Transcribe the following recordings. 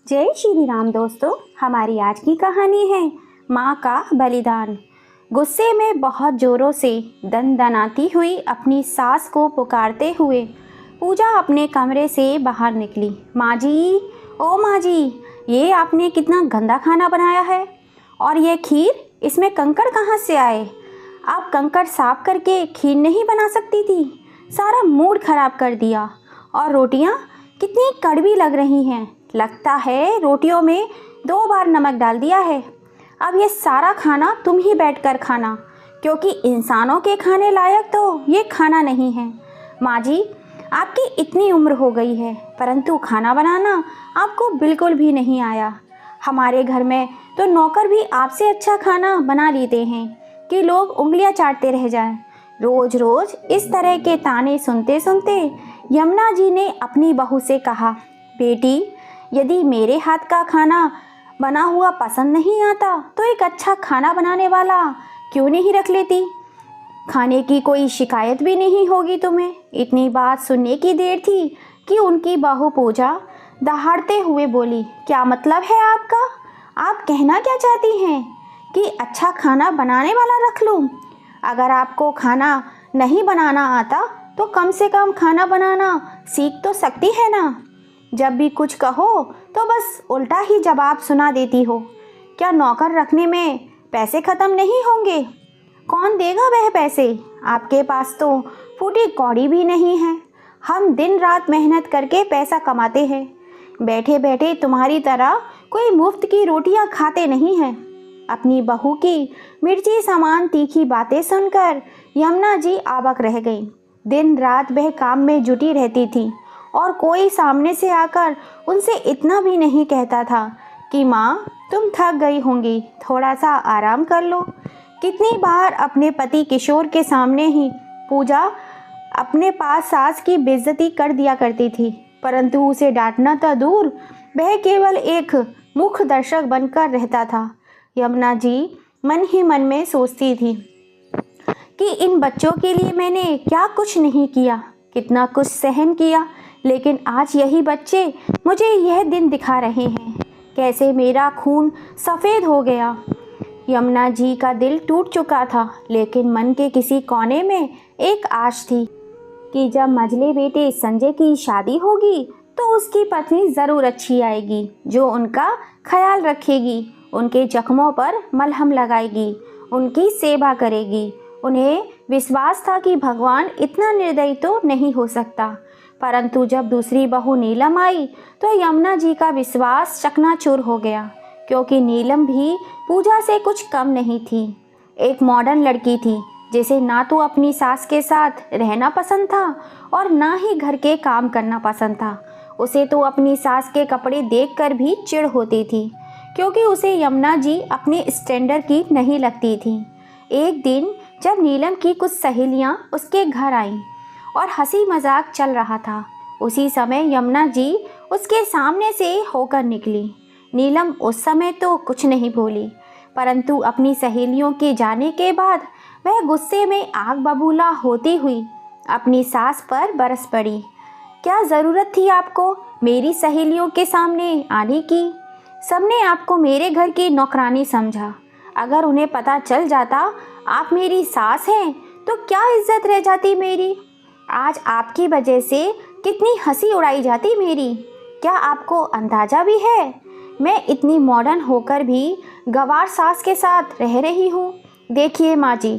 जय श्री राम दोस्तों। हमारी आज की कहानी है माँ का बलिदान। गुस्से में बहुत ज़ोरों से दनदनाती हुई अपनी सास को पुकारते हुए पूजा अपने कमरे से बाहर निकली। माँ जी, ओ माँ जी, ये आपने कितना गंदा खाना बनाया है। और ये खीर, इसमें कंकड़ कहाँ से आए? आप कंकड़ साफ करके खीर नहीं बना सकती थी? सारा मूड खराब कर दिया। और रोटियाँ कितनी कड़वी लग रही हैं। लगता है रोटियों में 2 बार नमक डाल दिया है। अब ये सारा खाना तुम ही बैठकर खाना, क्योंकि इंसानों के खाने लायक तो ये खाना नहीं है। माँ जी, आपकी इतनी उम्र हो गई है, परंतु खाना बनाना आपको बिल्कुल भी नहीं आया। हमारे घर में तो नौकर भी आपसे अच्छा खाना बना लेते हैं कि लोग उंगलियां चाटते रह जाएं। रोज रोज इस तरह के ताने सुनते सुनते यमुना जी ने अपनी बहू से कहा, बेटी, यदि मेरे हाथ का खाना बना हुआ पसंद नहीं आता तो एक अच्छा खाना बनाने वाला क्यों नहीं रख लेती? खाने की कोई शिकायत भी नहीं होगी तुम्हें। इतनी बात सुनने की देर थी कि उनकी बहू पूजा दहाड़ते हुए बोली, क्या मतलब है आपका? आप कहना क्या चाहती हैं कि अच्छा खाना बनाने वाला रख लूं? अगर आपको खाना नहीं बनाना आता तो कम से कम खाना बनाना सीख तो सकती है ना। जब भी कुछ कहो तो बस उल्टा ही जवाब सुना देती हो। क्या नौकर रखने में पैसे ख़त्म नहीं होंगे? कौन देगा वह पैसे? आपके पास तो फूटी कौड़ी भी नहीं है। हम दिन रात मेहनत करके पैसा कमाते हैं। बैठे बैठे तुम्हारी तरह कोई मुफ्त की रोटियां खाते नहीं हैं। अपनी बहू की मिर्ची समान तीखी बातें सुनकर यमुना जी आबक रह गई। दिन रात वह काम में जुटी रहती थी और कोई सामने से आकर उनसे इतना भी नहीं कहता था कि माँ, तुम थक गई होंगी, थोड़ा सा आराम कर लो। कितनी बार अपने पति किशोर के सामने ही पूजा अपने पास सास की बेइज्जती कर दिया करती थी, परंतु उसे डांटना तो दूर, वह केवल एक मुख्य दर्शक बनकर रहता था। यमुना जी मन ही मन में सोचती थी कि इन बच्चों के लिए मैंने क्या कुछ नहीं किया, कितना कुछ सहन किया, लेकिन आज यही बच्चे मुझे यह दिन दिखा रहे हैं। कैसे मेरा खून सफ़ेद हो गया। यमुना जी का दिल टूट चुका था, लेकिन मन के किसी कोने में एक आश थी कि जब मझले बेटे संजय की शादी होगी तो उसकी पत्नी ज़रूर अच्छी आएगी, जो उनका ख्याल रखेगी, उनके जख्मों पर मलहम लगाएगी, उनकी सेवा करेगी। उन्हें विश्वास था कि भगवान इतना निर्दयी तो नहीं हो सकता। परंतु जब दूसरी बहू नीलम आई तो यमुना जी का विश्वास चकनाचूर हो गया, क्योंकि नीलम भी पूजा से कुछ कम नहीं थी। एक मॉडर्न लड़की थी जिसे ना तो अपनी सास के साथ रहना पसंद था और ना ही घर के काम करना पसंद था। उसे तो अपनी सास के कपड़े देखकर भी चिढ़ होती थी, क्योंकि उसे यमुना जी अपने स्टैंडर्ड की नहीं लगती थी। एक दिन जब नीलम की कुछ सहेलियां उसके घर आईं और हंसी मजाक चल रहा था, उसी समय यमुना जी उसके सामने से होकर निकली। नीलम उस समय तो कुछ नहीं बोली, परंतु अपनी सहेलियों के जाने के बाद वह गुस्से में आग बबूला होती हुई अपनी सास पर बरस पड़ी। क्या ज़रूरत थी आपको मेरी सहेलियों के सामने आने की? सबने आपको मेरे घर की नौकरानी समझा। अगर उन्हें पता चल जाता आप मेरी सास हैं तो क्या इज्जत रह जाती मेरी। आज आपकी वजह से कितनी हंसी उड़ाई जाती मेरी। क्या आपको अंदाज़ा भी है मैं इतनी मॉडर्न होकर भी गंवार सास के साथ रह रही हूँ? देखिए माँ जी,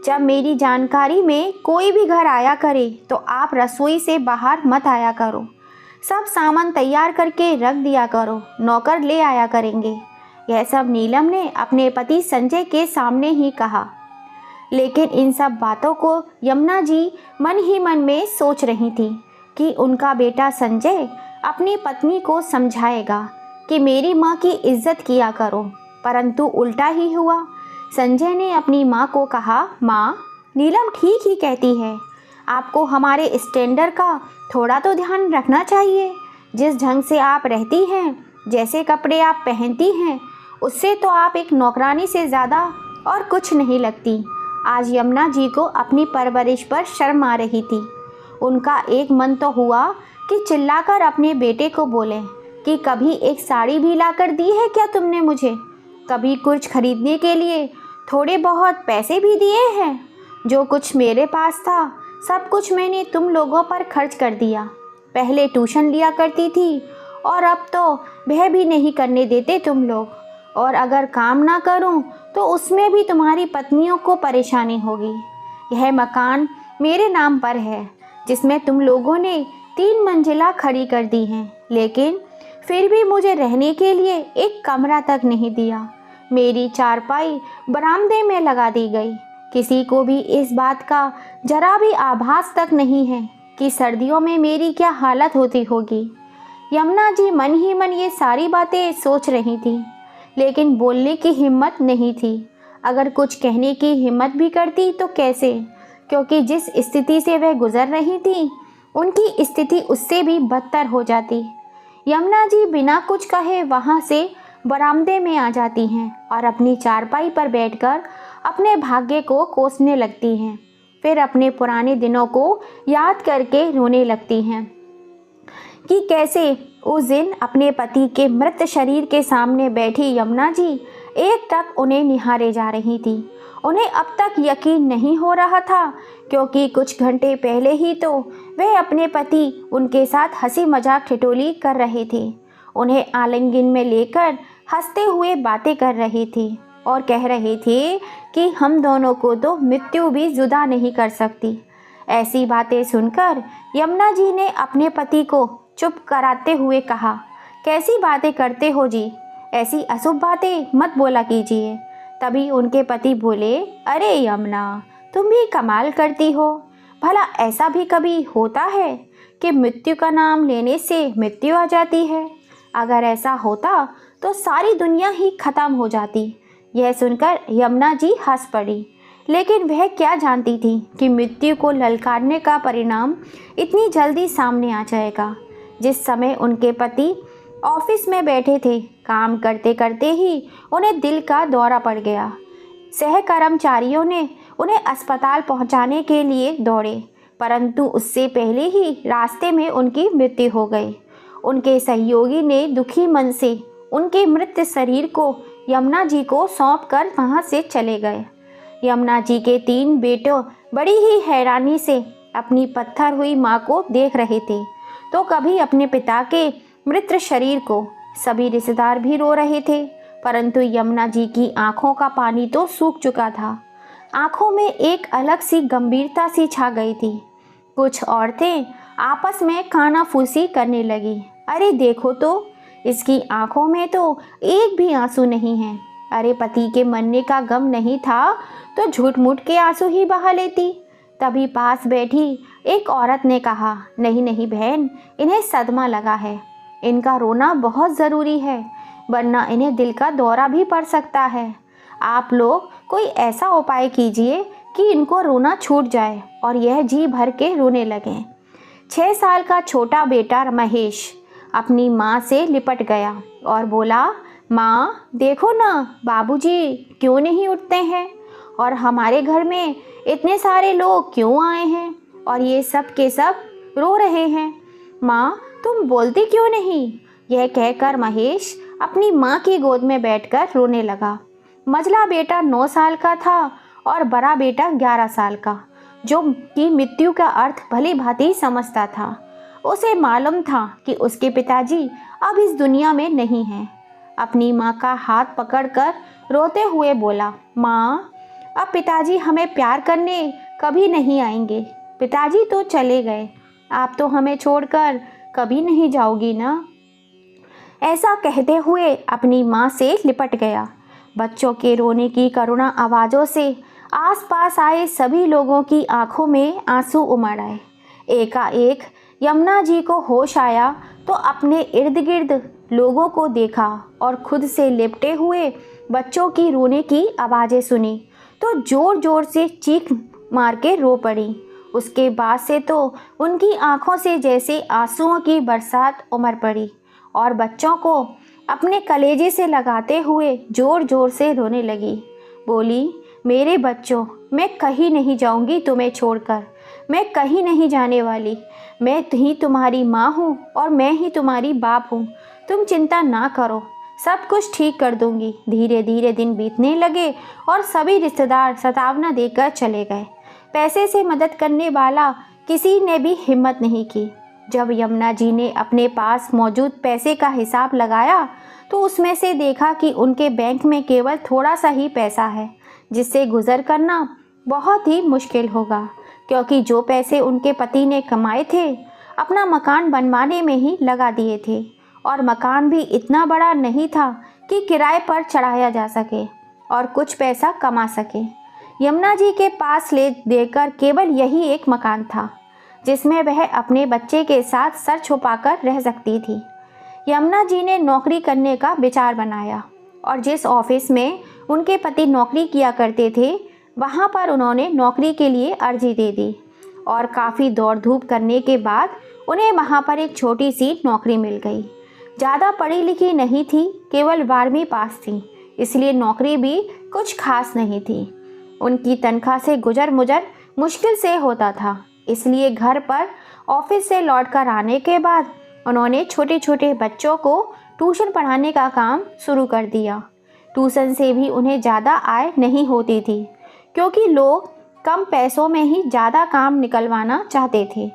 जब मेरी जानकारी में कोई भी घर आया करे तो आप रसोई से बाहर मत आया करो। सब सामान तैयार करके रख दिया करो, नौकर ले आया करेंगे। यह सब नीलम ने अपने पति संजय के सामने ही कहा, लेकिन इन सब बातों को यमुना जी मन ही मन में सोच रही थी कि उनका बेटा संजय अपनी पत्नी को समझाएगा कि मेरी माँ की इज्जत किया करो, परंतु उल्टा ही हुआ। संजय ने अपनी माँ को कहा, माँ, नीलम ठीक ही कहती है, आपको हमारे स्टैंडर्ड का थोड़ा तो ध्यान रखना चाहिए। जिस ढंग से आप रहती हैं, जैसे कपड़े आप पहनती हैं, उससे तो आप एक नौकरानी से ज़्यादा और कुछ नहीं लगती। आज यमुना जी को अपनी परवरिश पर शर्म आ रही थी। उनका एक मन तो हुआ कि चिल्लाकर अपने बेटे को बोलें कि कभी एक साड़ी भी लाकर दी है क्या तुमने मुझे? कभी कुछ खरीदने के लिए थोड़े बहुत पैसे भी दिए हैं? जो कुछ मेरे पास था सब कुछ मैंने तुम लोगों पर खर्च कर दिया। पहले ट्यूशन लिया करती थी और अब तो वह भी नहीं करने देते तुम लोग। और अगर काम ना करूं तो उसमें भी तुम्हारी पत्नियों को परेशानी होगी। यह मकान मेरे नाम पर है जिसमें तुम लोगों ने 3 मंजिला खड़ी कर दी हैं, लेकिन फिर भी मुझे रहने के लिए एक कमरा तक नहीं दिया। मेरी चारपाई बरामदे में लगा दी गई। किसी को भी इस बात का जरा भी आभास तक नहीं है कि सर्दियों में मेरी क्या हालत होती होगी। यमुना जी मन ही मन ये सारी बातें सोच रही थी, लेकिन बोलने की हिम्मत नहीं थी। अगर कुछ कहने की हिम्मत भी करती तो कैसे, क्योंकि जिस स्थिति से वह गुजर रही थी उनकी स्थिति उससे भी बदतर हो जाती। यमुना जी बिना कुछ कहे वहाँ से बरामदे में आ जाती हैं और अपनी चारपाई पर बैठकर अपने भाग्य को कोसने लगती हैं। फिर अपने पुराने दिनों को याद करके रोने लगती हैं कि कैसे उस दिन अपने पति के मृत शरीर के सामने बैठी यमुना जी एकटक उन्हें निहारे जा रही थी। उन्हें अब तक यकीन नहीं हो रहा था, क्योंकि कुछ घंटे पहले ही तो वह अपने पति उनके साथ हंसी मजाक ठिठोली कर रहे थे, उन्हें आलिंगन में लेकर हंसते हुए बातें कर रहे थे और कह रहे थे कि हम दोनों को तो मृत्यु भी जुदा नहीं कर सकती। ऐसी बातें सुनकर यमुना जी ने अपने पति को चुप कराते हुए कहा, कैसी बातें करते हो जी, ऐसी अशुभ बातें मत बोला कीजिए। तभी उनके पति बोले, अरे यमुना, तुम भी कमाल करती हो। भला ऐसा भी कभी होता है कि मृत्यु का नाम लेने से मृत्यु आ जाती है? अगर ऐसा होता तो सारी दुनिया ही खत्म हो जाती। यह सुनकर यमुना जी हंस पड़ी, लेकिन वह क्या जानती थी कि मृत्यु को ललकारने का परिणाम इतनी जल्दी सामने आ जाएगा। जिस समय उनके पति ऑफिस में बैठे थे, काम करते करते ही उन्हें दिल का दौरा पड़ गया। सहकर्मचारियों ने उन्हें अस्पताल पहुंचाने के लिए दौड़े, परंतु उससे पहले ही रास्ते में उनकी मृत्यु हो गई। उनके सहयोगी ने दुखी मन से उनके मृत शरीर को यमुना जी को सौंपकर वहां से चले गए। यमुना जी के 3 बेटों बड़ी ही हैरानी से अपनी पत्थर हुई माँ को देख रहे थे, तो कभी अपने पिता के मृत शरीर को। सभी रिश्तेदार भी रो रहे थे, परंतु यमुना जी की आंखों का पानी तो सूख चुका था। आंखों में एक अलग सी गंभीरता सी छा गई थी। कुछ औरतें आपस में कानाफूसी करने लगी, अरे देखो तो, इसकी आंखों में तो एक भी आंसू नहीं है। अरे पति के मरने का गम नहीं था तो झूठ मूठ के आंसू ही बहा लेती। तभी पास बैठी एक औरत ने कहा, नहीं नहीं बहन, इन्हें सदमा लगा है, इनका रोना बहुत ज़रूरी है, वरना इन्हें दिल का दौरा भी पड़ सकता है। आप लोग कोई ऐसा उपाय कीजिए कि इनको रोना छूट जाए और यह जी भर के रोने लगें। 6 साल का छोटा बेटा महेश अपनी माँ से लिपट गया और बोला, माँ देखो ना, बाबूजी क्यों नहीं उठते हैं और हमारे घर में इतने सारे लोग क्यों आए हैं और ये सब के सब रो रहे हैं। माँ तुम बोलती क्यों नहीं? यह कहकर महेश अपनी माँ की गोद में बैठकर रोने लगा। मझला बेटा 9 साल का था और बड़ा बेटा 11 साल का, जो कि मृत्यु का अर्थ भली भांति समझता था। उसे मालूम था कि उसके पिताजी अब इस दुनिया में नहीं हैं। अपनी माँ का हाथ पकड़कर रोते हुए बोला, माँ अब पिताजी हमें प्यार करने कभी नहीं आएंगे। पिताजी तो चले गए, आप तो हमें छोड़कर कभी नहीं जाओगी ना। ऐसा कहते हुए अपनी माँ से लिपट गया। बच्चों के रोने की करुणा आवाज़ों से आसपास आए सभी लोगों की आंखों में आंसू उमड़ आए। एकाएक यमुना जी को होश आया तो अपने इर्द गिर्द लोगों को देखा और खुद से लिपटे हुए बच्चों की रोने की आवाज़ें सुनी तो जोर जोर से चीख मार के रो पड़ी। उसके बाद से तो उनकी आंखों से जैसे आंसुओं की बरसात उमड़ पड़ी और बच्चों को अपने कलेजे से लगाते हुए जोर जोर से रोने लगी। बोली, मेरे बच्चों, मैं कहीं नहीं जाऊंगी तुम्हें छोड़कर, मैं कहीं नहीं जाने वाली। मैं ही तुम्हारी माँ हूँ और मैं ही तुम्हारी बाप हूँ। तुम चिंता ना करो, सब कुछ ठीक कर दूंगी। धीरे धीरे दिन बीतने लगे और सभी रिश्तेदार सतावना देकर चले गए। पैसे से मदद करने वाला किसी ने भी हिम्मत नहीं की। जब यमुना जी ने अपने पास मौजूद पैसे का हिसाब लगाया तो उसमें से देखा कि उनके बैंक में केवल थोड़ा सा ही पैसा है, जिससे गुजर करना बहुत ही मुश्किल होगा, क्योंकि जो पैसे उनके पति ने कमाए थे अपना मकान बनवाने में ही लगा दिए थे, और मकान भी इतना बड़ा नहीं था कि किराए पर चढ़ाया जा सके और कुछ पैसा कमा सके। यमुना जी के पास ले देकर केवल यही एक मकान था जिसमें वह अपने बच्चे के साथ सर छुपाकर रह सकती थी। यमुना जी ने नौकरी करने का विचार बनाया और जिस ऑफिस में उनके पति नौकरी किया करते थे वहां पर उन्होंने नौकरी के लिए अर्जी दे दी, और काफ़ी दौड़ धूप करने के बाद उन्हें वहां पर एक छोटी सी नौकरी मिल गई। ज़्यादा पढ़ी लिखी नहीं थी, केवल 12वीं पास थी, इसलिए नौकरी भी कुछ खास नहीं थी। उनकी तनख्वाह से गुजर मुजर मुश्किल से होता था, इसलिए घर पर ऑफिस से लौटकर आने के बाद उन्होंने छोटे छोटे बच्चों को ट्यूशन पढ़ाने का काम शुरू कर दिया। ट्यूशन से भी उन्हें ज़्यादा आय नहीं होती थी, क्योंकि लोग कम पैसों में ही ज़्यादा काम निकलवाना चाहते थे।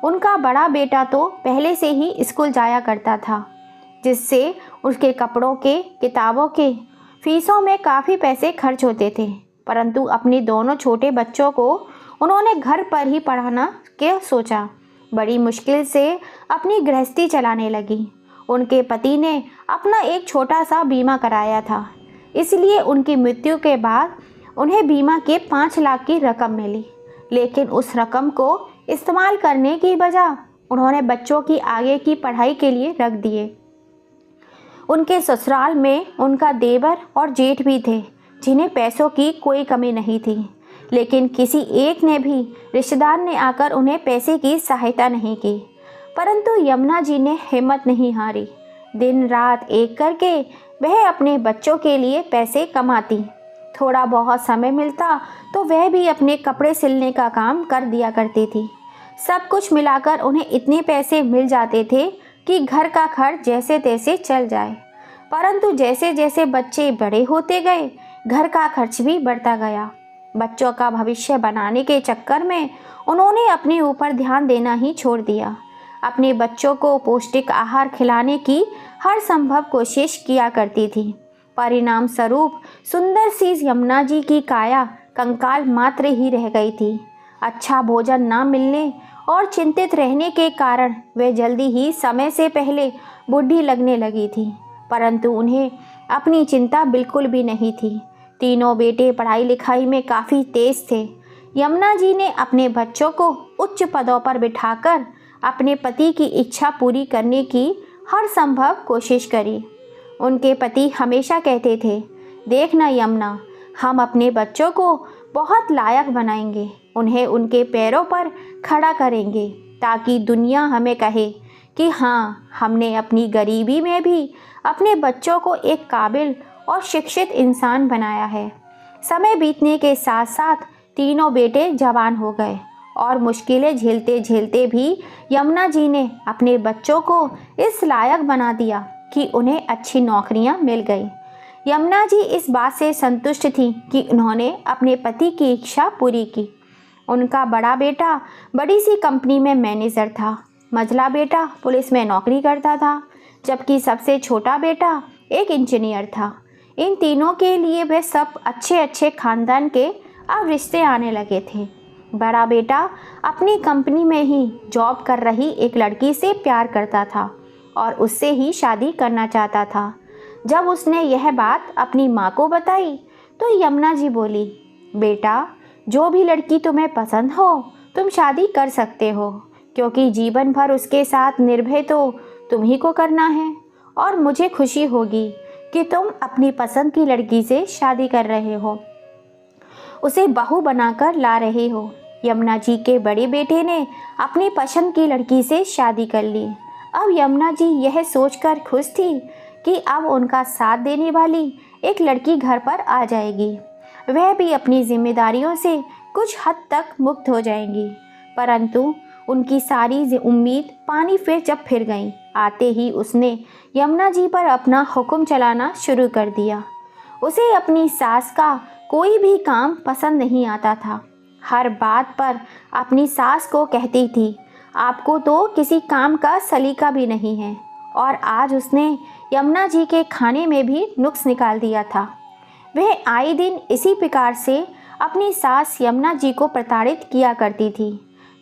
उनका बड़ा बेटा तो पहले से ही स्कूल जाया करता था, जिससे उसके कपड़ों के, किताबों के, फीसों में काफ़ी पैसे खर्च होते थे। परंतु अपने दोनों छोटे बच्चों को उन्होंने घर पर ही पढ़ाना के सोचा। बड़ी मुश्किल से अपनी गृहस्थी चलाने लगी। उनके पति ने अपना एक छोटा सा बीमा कराया था, इसलिए उनकी मृत्यु के बाद उन्हें बीमा के 5 लाख की रकम मिली। लेकिन उस रकम को इस्तेमाल करने की बजाय उन्होंने बच्चों की आगे की पढ़ाई के लिए रख दिए। उनके ससुराल में उनका देवर और जेठ भी थे, जिन्हें पैसों की कोई कमी नहीं थी, लेकिन किसी एक ने भी, रिश्तेदार ने आकर उन्हें पैसे की सहायता नहीं की। परंतु यमुना जी ने हिम्मत नहीं हारी। दिन रात एक करके वह अपने बच्चों के लिए पैसे कमाती। थोड़ा बहुत समय मिलता तो वह भी अपने कपड़े सिलने का काम कर दिया करती थी। सब कुछ मिलाकर उन्हें इतने पैसे मिल जाते थे कि घर का खर्च जैसे तैसे चल जाए। परंतु जैसे जैसे बच्चे बड़े होते गए, घर का खर्च भी बढ़ता गया। बच्चों का भविष्य बनाने के चक्कर में उन्होंने अपने ऊपर ध्यान देना ही छोड़ दिया। अपने बच्चों को पौष्टिक आहार खिलाने की हर संभव कोशिश किया करती थी। परिणाम स्वरूप सुंदर सी यमुना जी की काया कंकाल मात्र ही रह गई थी। अच्छा भोजन न मिलने और चिंतित रहने के कारण वे जल्दी ही समय से पहले बूढ़ी लगने लगी थी। परंतु उन्हें अपनी चिंता बिल्कुल भी नहीं थी। तीनों बेटे पढ़ाई लिखाई में काफ़ी तेज थे। यमुना जी ने अपने बच्चों को उच्च पदों पर बिठाकर अपने पति की इच्छा पूरी करने की हर संभव कोशिश करी। उनके पति हमेशा कहते थे, देखना यमुना, हम अपने बच्चों को बहुत लायक बनाएंगे, उन्हें उनके पैरों पर खड़ा करेंगे, ताकि दुनिया हमें कहे कि हाँ, हमने अपनी गरीबी में भी अपने बच्चों को एक काबिल और शिक्षित इंसान बनाया है। समय बीतने के साथ साथ तीनों बेटे जवान हो गए और मुश्किलें झेलते झेलते भी यमुना जी ने अपने बच्चों को इस लायक बना दिया कि उन्हें अच्छी नौकरियां मिल गई। यमुना जी इस बात से संतुष्ट थी कि उन्होंने अपने पति की इच्छा पूरी की। उनका बड़ा बेटा बड़ी सी कंपनी में मैनेजर था, मझला बेटा पुलिस में नौकरी करता था, जबकि सबसे छोटा बेटा एक इंजीनियर था। इन तीनों के लिए वे सब अच्छे अच्छे खानदान के अब रिश्ते आने लगे थे। बड़ा बेटा अपनी कंपनी में ही जॉब कर रही एक लड़की से प्यार करता था और उससे ही शादी करना चाहता था। जब उसने यह बात अपनी माँ को बताई तो यमुना जी बोली, बेटा, जो भी लड़की तुम्हें पसंद हो तुम शादी कर सकते हो, क्योंकि जीवन भर उसके साथ निर्भय तो तुम ही को करना है, और मुझे खुशी होगी कि तुम अपनी पसंद की लड़की से शादी कर रहे हो, उसे बहू बनाकर ला रहे हो। यमुना जी के बड़े बेटे ने अपनी पसंद की लड़की से शादी कर ली। अब यमुना जी यह सोचकर खुश थी कि अब उनका साथ देने वाली एक लड़की घर पर आ जाएगी, वह भी अपनी जिम्मेदारियों से कुछ हद तक मुक्त हो जाएंगी। परंतु उनकी सारी उम्मीद पानी जब फिर गई। आते ही उसने यमुना जी पर अपना हुक्म चलाना शुरू कर दिया। उसे अपनी सास का कोई भी काम पसंद नहीं आता था। हर बात पर अपनी सास को कहती थी, आपको तो किसी काम का सलीका भी नहीं है। और आज उसने यमुना जी के खाने में भी नुक्स निकाल दिया था। वह आए दिन इसी प्रकार से अपनी सास यमुना जी को प्रताड़ित किया करती थी।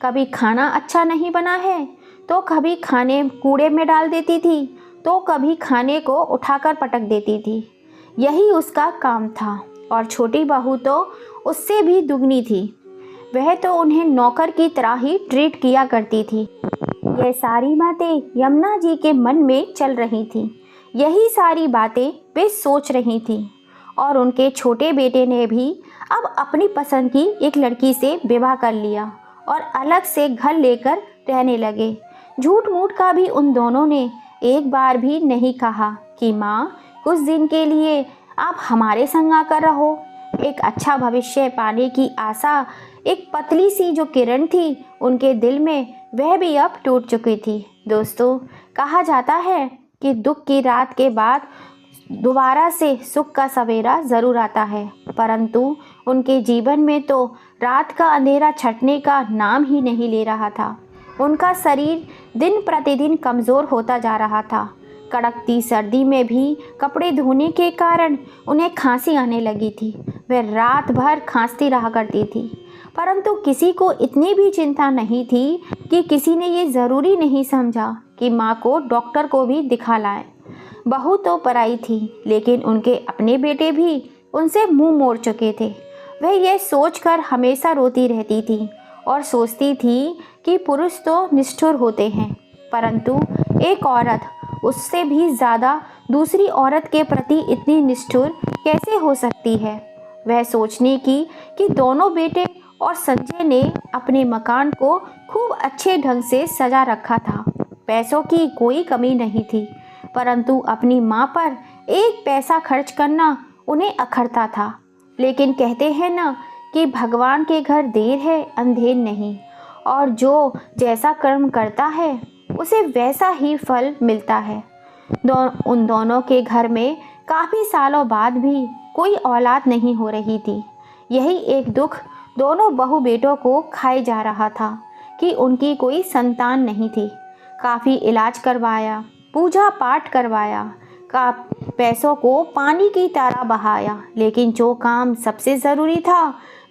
कभी खाना अच्छा नहीं बना है तो कभी खाने कूड़े में डाल देती थी, तो कभी खाने को उठाकर पटक देती थी। यही उसका काम था। और छोटी बहू तो उससे भी दुगनी थी। वह तो उन्हें नौकर की तरह ही ट्रीट किया करती थी। यह सारी बातें यमुना जी के मन में चल रही थी। यही सारी बातें वे सोच रही थी। और उनके छोटे बेटे ने भी अब अपनी पसंद की एक लड़की से विवाह कर लिया और अलग से घर लेकर रहने लगे। झूठ मूठ का भी उन दोनों ने एक बार भी नहीं कहा कि माँ, कुछ दिन के लिए आप हमारे संग आकर रहो। एक अच्छा भविष्य पाने की आशा, एक पतली सी जो किरण थी उनके दिल में, वह भी अब टूट चुकी थी। दोस्तों, कहा जाता है कि दुख की रात के बाद दोबारा से सुख का सवेरा ज़रूर आता है, परंतु उनके जीवन में तो रात का अंधेरा छटने का नाम ही नहीं ले रहा था। उनका शरीर दिन प्रतिदिन कमज़ोर होता जा रहा था। कड़कती सर्दी में भी कपड़े धोने के कारण उन्हें खांसी आने लगी थी। वह रात भर खांसती रहा करती थी, परंतु किसी को इतनी भी चिंता नहीं थी कि किसी ने ये ज़रूरी नहीं समझा कि माँ को डॉक्टर को भी दिखा लाए। बहू तो पराई थी, लेकिन उनके अपने बेटे भी उनसे मुंह मोड़ चुके थे। वह यह सोचकर हमेशा रोती रहती थी और सोचती थी कि पुरुष तो निष्ठुर होते हैं, परंतु एक औरत उससे भी ज़्यादा दूसरी औरत के प्रति इतनी निष्ठुर कैसे हो सकती है। वह सोचने की कि दोनों बेटे और संजय ने अपने मकान को खूब अच्छे ढंग से सजा रखा था। पैसों की कोई कमी नहीं थी, परंतु अपनी माँ पर एक पैसा खर्च करना उन्हें अखरता था। लेकिन कहते हैं ना कि भगवान के घर देर है अंधेर नहीं, और जो जैसा कर्म करता है उसे वैसा ही फल मिलता है। उन दोनों के घर में काफ़ी सालों बाद भी कोई औलाद नहीं हो रही थी। यही एक दुख दोनों बहू बेटों को खाए जा रहा था कि उनकी कोई संतान नहीं थी। काफ़ी इलाज करवाया, पूजा पाठ करवाया, का पैसों को पानी की तरह बहाया, लेकिन जो काम सबसे ज़रूरी था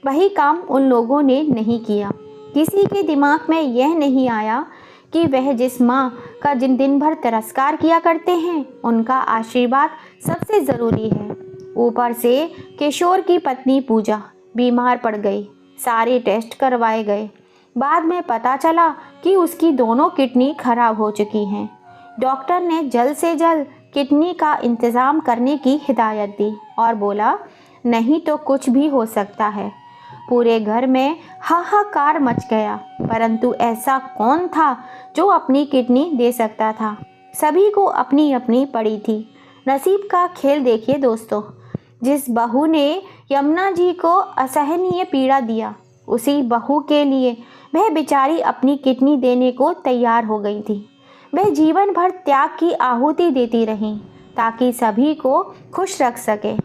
वही काम उन लोगों ने नहीं किया। किसी के दिमाग में यह नहीं आया कि वह जिस माँ का दिन भर तिरस्कार किया करते हैं, उनका आशीर्वाद सबसे ज़रूरी है। ऊपर से किशोर की पत्नी पूजा बीमार पड़ गई। सारे टेस्ट करवाए गए। बाद में पता चला कि उसकी दोनों किडनी खराब हो चुकी हैं। डॉक्टर ने जल्द से जल्द किडनी का इंतज़ाम करने की हिदायत दी और बोला, नहीं तो कुछ भी हो सकता है। पूरे घर में हाहाकार मच गया, परंतु ऐसा कौन था जो अपनी किडनी दे सकता था। सभी को अपनी अपनी पड़ी थी। नसीब का खेल देखिए दोस्तों। जिस बहू ने यमुना जी को असहनीय पीड़ा दिया, उसी बहू के लिए वह बेचारी अपनी किडनी देने को तैयार हो गई थी। वह जीवन भर त्याग की आहुति देती रही ताकि सभी को खुश रख सके,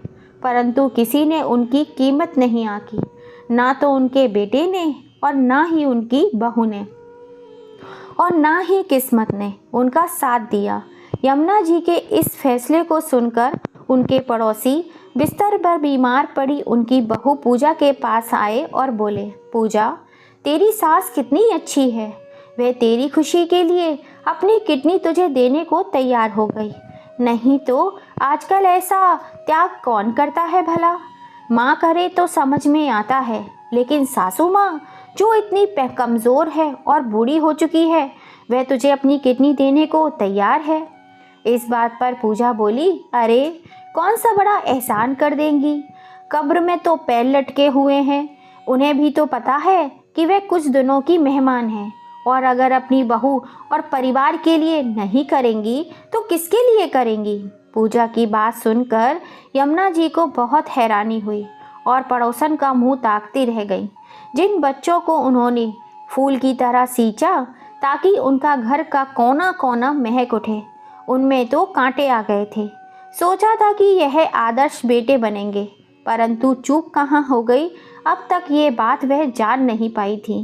परंतु किसी ने उनकी कीमत नहीं आंकी, ना तो उनके बेटे ने और ना ही उनकी बहू ने, और ना ही किस्मत ने उनका साथ दिया। यमुना जी के इस फैसले को सुनकर उनके पड़ोसी बिस्तर पर बीमार पड़ी उनकी बहू पूजा के पास आए और बोले, पूजा, तेरी सास कितनी अच्छी है। वह तेरी खुशी के लिए अपनी किडनी तुझे देने को तैयार हो गई। नहीं तो आजकल ऐसा त्याग कौन करता है भला। माँ करे तो समझ में आता है, लेकिन सासू माँ जो इतनी कमज़ोर है और बूढ़ी हो चुकी है, वह तुझे अपनी किडनी देने को तैयार है। इस बात पर पूजा बोली, अरे कौन सा बड़ा एहसान कर देंगी। कब्र में तो पैर लटके हुए हैं। उन्हें भी तो पता है कि वे कुछ दिनों की मेहमान हैं, और अगर अपनी बहू और परिवार के लिए नहीं करेंगी तो किसके लिए करेंगी। पूजा की बात सुनकर यमुना जी को बहुत हैरानी हुई और पड़ोसन का मुंह ताकती रह गई। जिन बच्चों को उन्होंने फूल की तरह सींचा ताकि उनका घर का कोना कोना महक उठे। उनमें तो कांटे आ गए थे। सोचा था कि यह आदर्श बेटे बनेंगे, परंतु चूक कहाँ हो गई, अब तक ये बात वह जान नहीं पाई थी।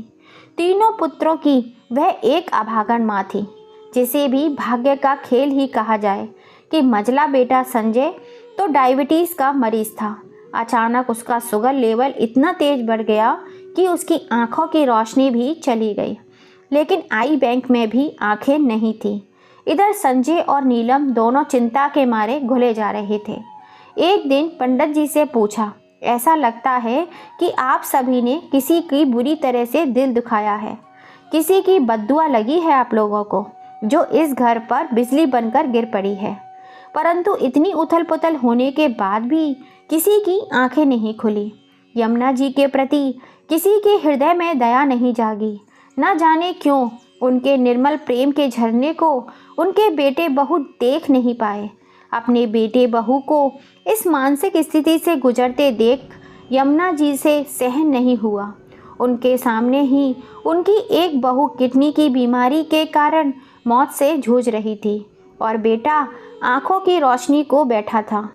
तीनों पुत्रों की वह एक अभागन माँ थी, जिसे भी भाग्य का खेल ही कहा जाए कि मझला बेटा संजय तो डायबिटीज़ का मरीज़ था। अचानक उसका शुगर लेवल इतना तेज बढ़ गया कि उसकी आंखों की रोशनी भी चली गई, लेकिन आई बैंक में भी आंखें नहीं थी। इधर संजय और नीलम दोनों चिंता के मारे घुले जा रहे थे। एक दिन पंडित जी से पूछा, ऐसा लगता है कि आप सभी ने किसी की बुरी तरह से दिल दुखाया है। किसी की बद्दुआ लगी है आप लोगों को, जो इस घर पर बिजली बनकर गिर पड़ी है। परंतु इतनी उथल पुथल होने के बाद भी किसी की आंखें नहीं खुली। यमुना जी के प्रति किसी के हृदय में दया नहीं जागी। न जाने क्यों उनके निर्मल प्रेम के झरने को उनके बेटे बहू देख नहीं पाए। अपने बेटे बहू को इस मानसिक स्थिति से गुजरते देख यमुना जी से सहन नहीं हुआ। उनके सामने ही उनकी एक बहू किडनी की बीमारी के कारण मौत से जूझ रही थी और बेटा आंखों की रोशनी को बैठा था।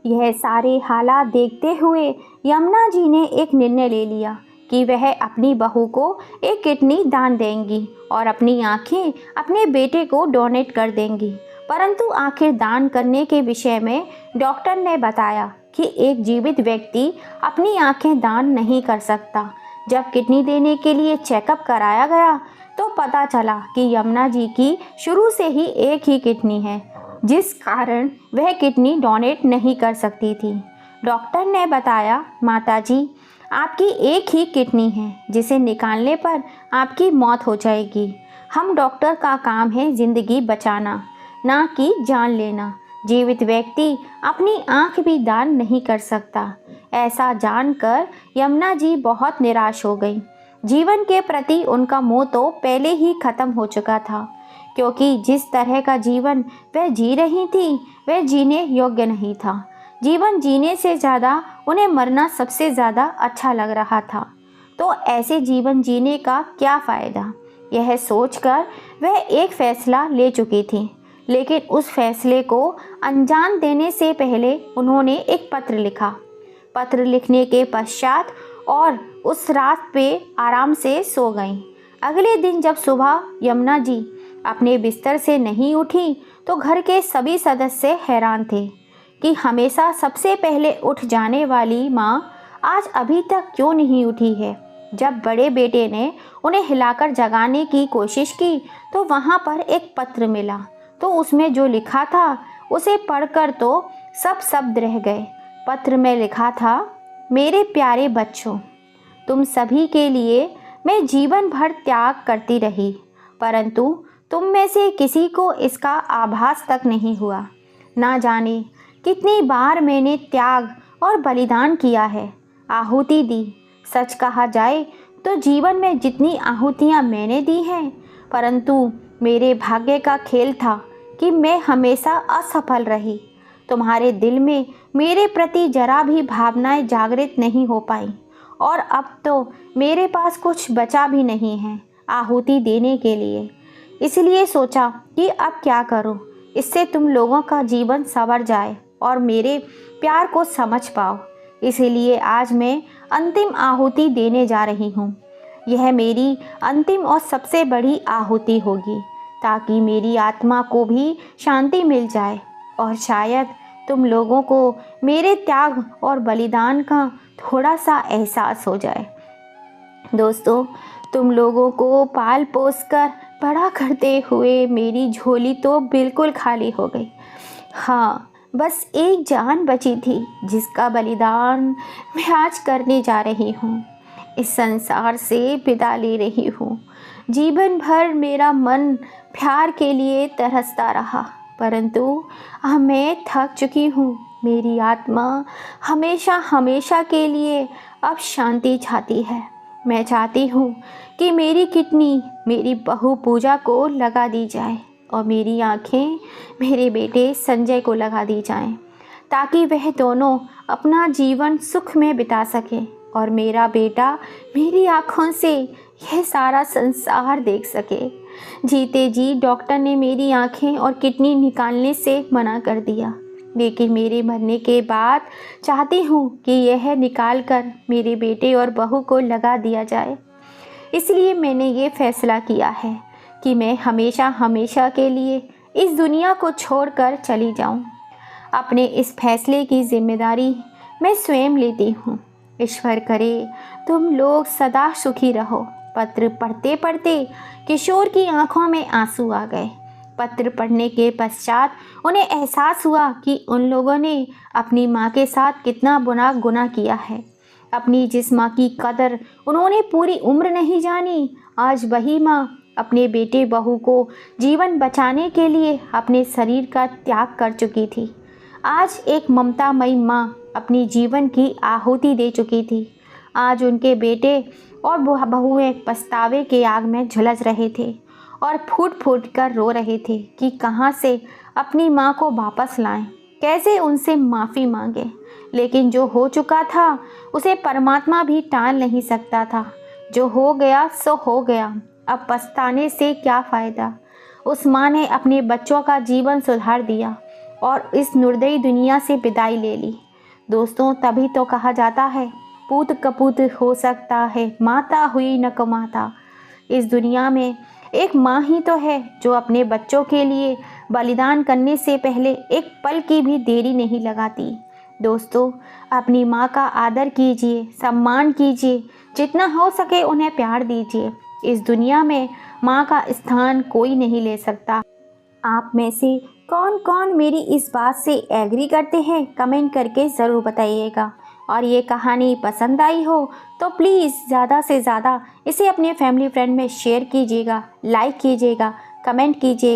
यह सारे हालात देखते हुए यमुना जी ने एक निर्णय ले लिया कि वह अपनी बहू को एक किडनी दान देंगी और अपनी आंखें अपने बेटे को डोनेट कर देंगी। परंतु आखिर दान करने के विषय में डॉक्टर ने बताया कि एक जीवित व्यक्ति अपनी आंखें दान नहीं कर सकता। जब किडनी देने के लिए चेकअप कराया गया तो पता चला कि यमुना जी की शुरू से ही एक ही किडनी है, जिस कारण वह किडनी डोनेट नहीं कर सकती थी। डॉक्टर ने बताया, माताजी आपकी एक ही किडनी है, जिसे निकालने पर आपकी मौत हो जाएगी। हम डॉक्टर का काम है जिंदगी बचाना, ना कि जान लेना। जीवित व्यक्ति अपनी आंख भी दान नहीं कर सकता। ऐसा जानकर यमुना जी बहुत निराश हो गई। जीवन के प्रति उनका मोह तो पहले ही खत्म हो चुका था, क्योंकि जिस तरह का जीवन वह जी रही थी वह जीने योग्य नहीं था। जीवन जीने से ज़्यादा उन्हें मरना सबसे ज़्यादा अच्छा लग रहा था। तो ऐसे जीवन जीने का क्या फ़ायदा, यह सोचकर वह एक फ़ैसला ले चुकी थी। लेकिन उस फैसले को अंजाम देने से पहले उन्होंने एक पत्र लिखा। पत्र लिखने के पश्चात और उस रात पे आराम से सो गईं। अगले दिन जब सुबह यमुना जी अपने बिस्तर से नहीं उठी तो घर के सभी सदस्य हैरान थे कि हमेशा सबसे पहले उठ जाने वाली माँ आज अभी तक क्यों नहीं उठी है। जब बड़े बेटे ने उन्हें हिलाकर जगाने की कोशिश की तो वहाँ पर एक पत्र मिला। तो उसमें जो लिखा था उसे पढ़कर तो सब शब्द रह गए। पत्र में लिखा था, मेरे प्यारे बच्चों, तुम सभी के लिए मैं जीवन भर त्याग करती रही, परंतु तुम में से किसी को इसका आभास तक नहीं हुआ। ना जाने कितनी बार मैंने त्याग और बलिदान किया है, आहुति दी। सच कहा जाए तो जीवन में जितनी आहुतियाँ मैंने दी हैं, परंतु मेरे भाग्य का खेल था कि मैं हमेशा असफल रही। तुम्हारे दिल में मेरे प्रति जरा भी भावनाएं जागृत नहीं हो पाई और अब तो मेरे पास कुछ बचा भी नहीं है आहुति देने के लिए। इसलिए सोचा कि अब क्या करूं, इससे तुम लोगों का जीवन संवर जाए और मेरे प्यार को समझ पाओ। इसीलिए आज मैं अंतिम आहुति देने जा रही हूँ। यह मेरी अंतिम और सबसे बड़ी आहुति होगी, ताकि मेरी आत्मा को भी शांति मिल जाए और शायद तुम लोगों को मेरे त्याग और बलिदान का थोड़ा सा एहसास हो जाए। दोस्तों, तुम लोगों को पाल पोस कर बड़ा करते हुए मेरी झोली तो बिल्कुल खाली हो गई। हाँ, बस एक जान बची थी जिसका बलिदान मैं आज करने जा रही हूँ। इस संसार से विदा ले रही हूँ। जीवन भर मेरा मन प्यार के लिए तरसता रहा, परंतु अब मैं थक चुकी हूँ। मेरी आत्मा हमेशा हमेशा के लिए अब शांति चाहती है। मैं चाहती हूँ कि मेरी किडनी मेरी बहू पूजा को लगा दी जाए और मेरी आँखें मेरे बेटे संजय को लगा दी जाएं, ताकि वह दोनों अपना जीवन सुख में बिता सकें। और मेरा बेटा मेरी आँखों से यह सारा संसार देख सके। जीते जी डॉक्टर ने मेरी आँखें और किडनी निकालने से मना कर दिया, लेकिन मेरे मरने के बाद चाहती हूँ कि यह निकाल कर मेरे बेटे और बहू को लगा दिया जाए। इसलिए मैंने ये फैसला किया है कि मैं हमेशा हमेशा के लिए इस दुनिया को छोड़कर चली जाऊँ। अपने इस फैसले की जिम्मेदारी मैं स्वयं लेती हूँ। ईश्वर करे तुम लोग सदा सुखी रहो। पत्र पढ़ते पढ़ते किशोर की आंखों में आंसू आ गए। पत्र पढ़ने के पश्चात उन्हें एहसास हुआ कि उन लोगों ने अपनी माँ के साथ कितना बुरा गुनाह किया है। अपनी जिस माँ की कदर उन्होंने पूरी उम्र नहीं जानी, आज वही माँ अपने बेटे बहू को जीवन बचाने के लिए अपने शरीर का त्याग कर चुकी थी। आज एक ममतामयी माँ अपनी जीवन की आहुति दे चुकी थी। आज उनके बेटे और बहुएं पछतावे के आग में झुलस रहे थे और फूट फूट कर रो रहे थे कि कहाँ से अपनी माँ को वापस लाएं, कैसे उनसे माफ़ी मांगे। लेकिन जो हो चुका था उसे परमात्मा भी टाल नहीं सकता था। जो हो गया सो हो गया, अब पछताने से क्या फ़ायदा। उस माँ ने अपने बच्चों का जीवन सुधार दिया और इस निर्दयी दुनिया से विदाई ले ली। दोस्तों, तभी तो कहा जाता है पूत कपूत हो सकता है, माता हुई न कमाता। इस दुनिया में एक माँ ही तो है जो अपने बच्चों के लिए बलिदान करने से पहले एक पल की भी देरी नहीं लगाती। दोस्तों, अपनी माँ का आदर कीजिए, सम्मान कीजिए, जितना हो सके उन्हें प्यार दीजिए। इस दुनिया में माँ का स्थान कोई नहीं ले सकता। आप में से कौन कौन मेरी इस बात से एग्री करते हैं, कमेंट करके ज़रूर बताइएगा। और ये कहानी पसंद आई हो तो प्लीज़ ज़्यादा से ज़्यादा इसे अपने फैमिली फ्रेंड में शेयर कीजिएगा, लाइक कीजिएगा, कमेंट कीजिएगा।